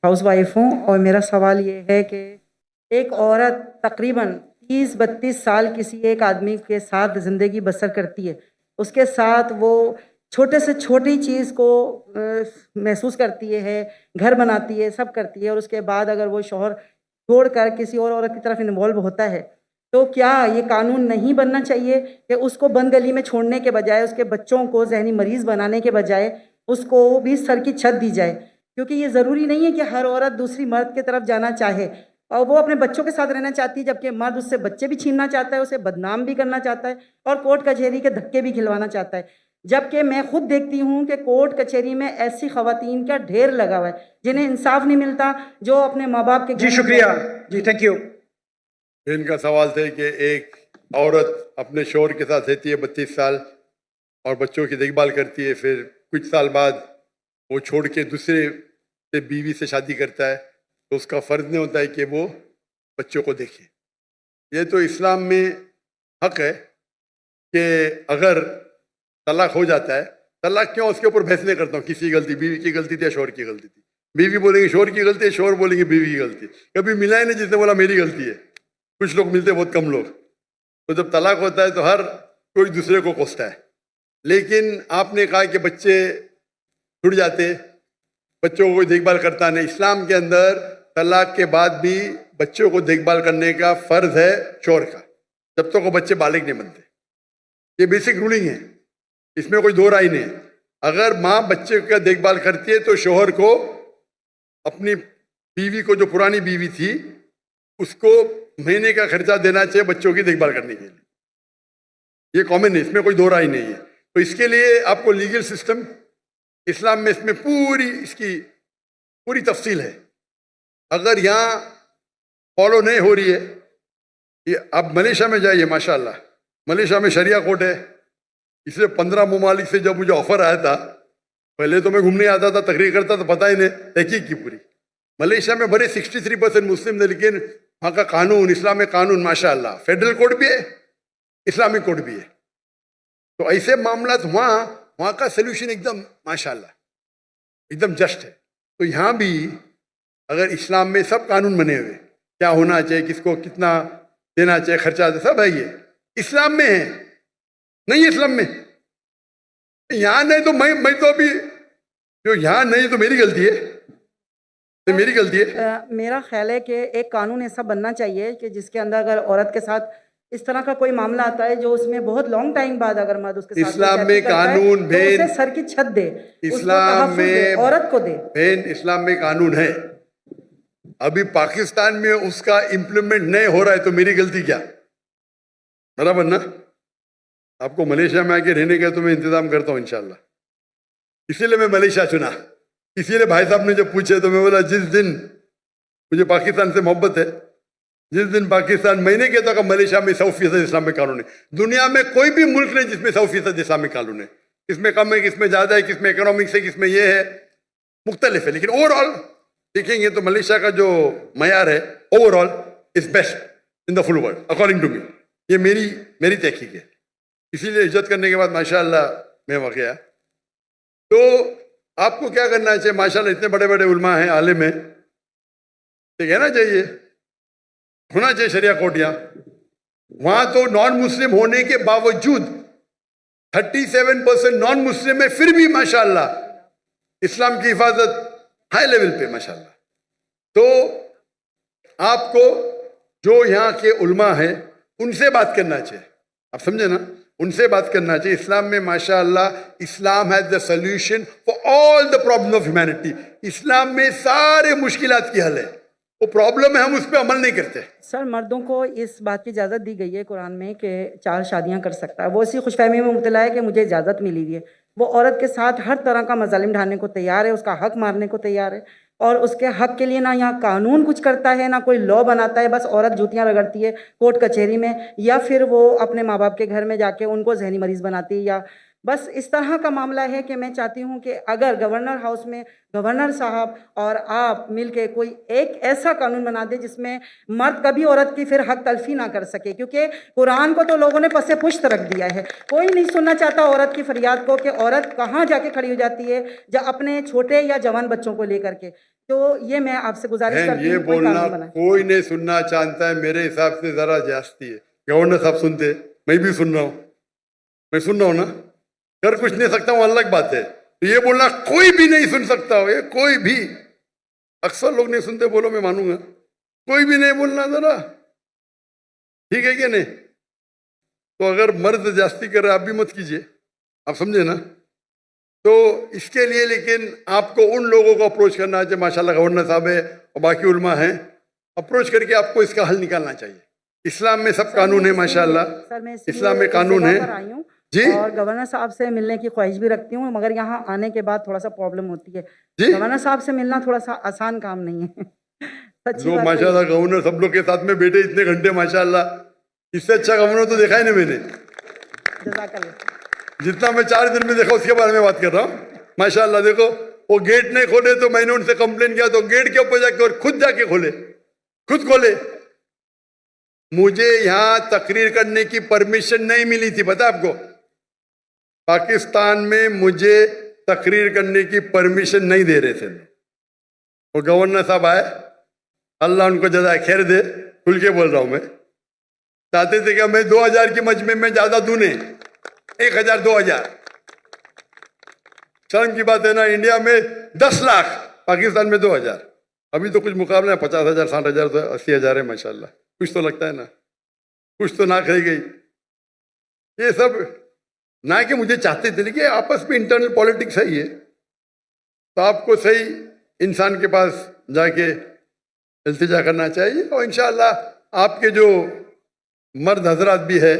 Housewife हूँ और मेरा सवाल ये है कि एक औरत तकरीबन 30-32 साल किसी एक आदमी के साथ ज़िंदगी बसर करती है, उसके साथ वो छोटे से छोटी चीज़ को महसूस करती है, घर बनाती है, सब करती है, और उसके बाद अगर वो शौहर छोड़कर किसी और औरत की तरफ इन्वॉल्व होता है, तो क्या ये कानून नहीं बनना चाहिए कि उसको बंद गली में छोड़ने के बजाय, उसके बच्चों को ज़हनी मरीज़ बनाने के बजाय उसको भी सर की छत दी जाए? क्योंकि ये ज़रूरी नहीं है कि हर औरत दूसरी मर्द की तरफ जाना चाहे, और वो अपने बच्चों के साथ रहना चाहती है, जबकि मर्द उससे बच्चे भी छीनना चाहता है, उसे बदनाम भी करना चाहता है और कोर्ट कचहरी के धक्के भी खिलवाना चाहता है। जबकि मैं खुद देखती हूँ कि कोर्ट कचहरी में ऐसी खवातीन का ढेर लगा हुआ है जिन्हें इंसाफ नहीं मिलता, जो अपने माँ बाप के जी घर शुक्रिया जी, थैंक यू। इनका सवाल था कि एक औरत अपने शौहर के साथ रहती है 32 साल और बच्चों की देखभाल करती है, फिर कुछ साल बाद वो छोड़ के दूसरे से बीवी से शादी करता है, तो उसका फ़र्ज नहीं होता है कि वो बच्चों को देखे। ये तो इस्लाम में हक है कि अगर तलाक हो जाता है, तलाक क्यों, उसके ऊपर बहस नहीं करता हूँ, किसी की गलती, बीवी की गलती थी या शौहर की गलती थी। बीवी बोलेंगे शौहर की गलती है, शौहर बोलेंगे बीवी की गलती। कभी मिला ही नहीं जिसने बोला मेरी गलती है। कुछ लोग मिलते, बहुत कम लोग। तो जब तलाक होता है तो हर कोई दूसरे को कोसता है। लेकिन आपने कहा कि बच्चे छूट जाते, बच्चों को कोई देखभाल करता नहीं। इस्लाम के अंदर तलाक के बाद भी बच्चों को देखभाल करने का फर्ज है शौहर का, जब तक वो बच्चे बालिग नहीं बनते। ये बेसिक रूलिंग है, इसमें कोई दो राय नहीं है। अगर माँ बच्चे का देखभाल करती है तो शौहर को अपनी बीवी को, जो पुरानी बीवी थी, उसको महीने का खर्चा देना चाहिए बच्चों की देखभाल करने के लिए। ये कॉमन है, इसमें कोई दो राय नहीं है। तो इसके लिए आपको लीगल सिस्टम इस्लाम में, इसमें पूरी इसकी पूरी तफसील है। अगर यहाँ फॉलो नहीं हो रही है, ये आप मलेशिया में जाइए, माशाल्लाह मलेशिया में शरिया कोर्ट है। इसलिए 15 ममालिक से जब मुझे ऑफर आया था, पहले तो मैं घूमने आता था, तकरीर करता तो पता ही नहीं तहकीक की पूरी। मलेशिया में बड़े 63% मुस्लिम थे, लेकिन वहाँ का कानून, इस्लामिक कानून माशाल्लाह, फेडरल कोर्ट भी है, इस्लामिक कोर्ट भी है। तो ऐसे मामला वहाँ का सोल्यूशन एकदम माशाल्लाह एकदम जस्ट है। तो यहाँ भी अगर इस्लाम में सब कानून बने हुए, क्या होना चाहिए, किसको कितना देना चाहिए, खर्चा सब है, ये इस्लाम में है। नहीं इस्लाम में यहाँ नहीं, तो मैं तो अभी जो यहाँ नहीं तो मेरी गलती है, तो मेरी गलती है। मेरा ख्याल है कि एक कानून ऐसा बनना चाहिए कि जिसके अंदर अगर औरत के साथ इस तरह का कोई मामला आता है, जो उसमें बहुत लॉन्ग टाइम बाद अगर मर्द उसके साथ इस्लाम में कानून तो उसे सर की छत दे, इस्लाम में औरत को दे। बहन, इस्लाम में कानून है। अभी पाकिस्तान में उसका इम्प्लीमेंट नहीं हो रहा है, तो मेरी गलती क्या? बराबर ना? आपको मलेशिया में आके रहने का तो मैं इंतजाम करता हूँ इंशाल्लाह। इसीलिए मैं मलेशिया चुना। इसीलिए भाई साहब ने जब पूछे तो मैं बोला, जिस दिन मुझे पाकिस्तान से मोहब्बत है, जिस दिन पाकिस्तान, मैंने कहता कि मलेशिया में 100% इस्लामिक कानून है। दुनिया में कोई भी मुल्क नहीं जिसमें 100% इस्लामिक कानून है। किसमें कम है, किसमें ज्यादा है, किसमें इकोनॉमिक्स है, किसमें ये है, मुख्तलिफ है। लेकिन ओवरऑल देखेंगे तो मलेशिया का जो मयार है overall is best in the full world according to me. ये मेरी तहकीक है। इसीलिए हिजरत करने के बाद माशाल्लाह मैं वहाँ गया। तो आपको क्या करना चाहिए? माशाल्लाह इतने बड़े बड़े उलमा हैं, आलिम हैं, तो कहना चाहिए, होना चाहिए शरिया कोर्ट यहाँ। वहाँ तो नॉन मुस्लिम होने के बावजूद 37% नॉन मुस्लिम है, फिर भी माशाल्लाह इस्लाम की हिफाजत हाई लेवल पे माशाल्लाह। तो आपको जो यहाँ के उलमा है उनसे बात करना चाहिए, आप समझे ना, उनसे बात करना चाहिए। इस्लाम में माशाअल्लाह, Islam has the solution for all the problem of humanity. Islam में सारे मुश्किलात की हल है। वो प्रॉब्लम है, हम उस पर अमल नहीं करते। सर, मर्दों को इस बात की इजाज़त दी गई है कुरान में कि 4 शादियां कर सकता है। वो इसी खुशफहमी में मुब्तला है कि मुझे इजाज़त मिली हुई है। वो औरत के साथ हर तरह का मजालिम ढाने को तैयार है, उसका हक मारने को तैयार है, और उसके हक के लिए ना यहाँ कानून कुछ करता है, ना कोई लॉ बनाता है। बस औरत जूतियाँ रगड़ती है कोर्ट कचहरी में, या फिर वो अपने माँ बाप के घर में जाके उनको जहनी मरीज़ बनाती है, या बस इस तरह का मामला है कि मैं चाहती हूँ कि अगर गवर्नर हाउस में गवर्नर साहब और आप मिलके कोई एक ऐसा कानून बना दे जिसमें मर्द कभी औरत की फिर हक तलफी ना कर सके, क्योंकि कुरान को तो लोगों ने पसे पुश्त रख दिया है। कोई नहीं सुनना चाहता औरत की फरियाद को कि औरत कहाँ जाके खड़ी हो जाती है, जब अपने छोटे या जवान बच्चों को लेकर के। तो ये मैं आपसे गुजारिश बहन, करती ये हूँ, कोई बोलना कानून बनाए। कोई नहीं सुनना चाहता है, मेरे हिसाब से जरा जास्ती है। गवर्नर साहब सुनते, मैं भी सुन रहा हूँ, मैं सुन रहा हूँ ना, कर कुछ नहीं सकता हूँ, अलग बात है। तो ये बोलना कोई भी नहीं सुन सकता हो, ये कोई भी, अक्सर लोग नहीं सुनते, बोलो मैं मानूंगा, कोई भी नहीं बोलना जरा, ठीक है कि नहीं? तो अगर मर्द जास्ती कर रहे आप भी मत कीजिए, आप समझे ना? तो इसके लिए लेकिन आपको उन लोगों को अप्रोच करना चाहिए, माशाल्लाह गवर्नर साहब है और बाकी उलमा हैं, अप्रोच करके आपको इसका हल निकालना चाहिए। इस्लाम में सब कानून है माशाल्लाह, सर मैं इस्लाम में कानून है जी। और गवर्नर साहब से मिलने की ख्वाहिश भी रखती हूँ, मगर यहाँ आने के बाद थोड़ा सा प्रॉब्लम होती है। जी, गवर्नर साहब से मिलना थोड़ा सा आसान काम नहीं है। सच्ची जो बात माशाल्लाह गवर्नर सब लोग के साथ में बैठे इतने घंटे, माशाल्लाह, इससे अच्छा गवर्नर तो देखा ही नहीं मैंने। जज़ाकल्लाह। जितना मैं 4 दिन में देखा उसके बारे में बात कर रहा हूँ। माशाल्लाह देखो, वो गेट नहीं खोले तो मैंने उनसे कंप्लेन किया, तो गेट के ऊपर जाके और खुद जाके खोले, खुद खोले। मुझे यहाँ तकरीर करने की परमिशन नहीं मिली थी, पता आपको? पाकिस्तान में मुझे तकरीर करने की परमिशन नहीं दे रहे थे। वो गवर्नर साहब आए, अल्लाह उनको जज़ा खैर दे, खुल के बोल रहा हूं मैं, चाहते थे कि मैं 2000 की मजमे में ज्यादा दूं नहीं, 1000 2000, शर्म की बात है ना, इंडिया में 10 लाख, पाकिस्तान में 2000। अभी तो कुछ मुकाबला है, 50,000 60,000 तो 80,000 है माशाल्लाह, कुछ तो लगता है ना, कुछ तो नाक रह गई। ये सब ना कि मुझे चाहते थे, लेकिन आपस में इंटरनल पॉलिटिक्स है ये, तो आपको सही इंसान के पास जाके इल्तिजा करना चाहिए, और इंशाअल्लाह आपके जो मर्द हजरात भी है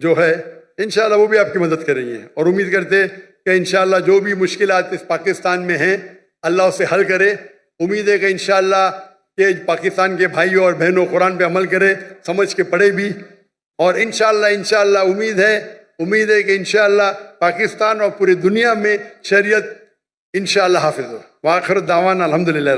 जो है, इंशाअल्लाह वो भी आपकी मदद करेंगे, और उम्मीद करते कि इंशाअल्लाह जो भी मुश्किलात इस पाकिस्तान में हैं अल्लाह उसे हल करे। उम्मीद है कि इंशाअल्लाह कि पाकिस्तान के भाइयों और बहनों कुरान पे अमल करे, समझ के पढ़े भी, और इंशाअल्लाह उम्मीद है कि इंशाअल्लाह पाकिस्तान और पूरी दुनिया में शरीयत इंशाअल्लाह हाफिज हो। वाखिर दावाना अल्हम्दुलिल्लाह।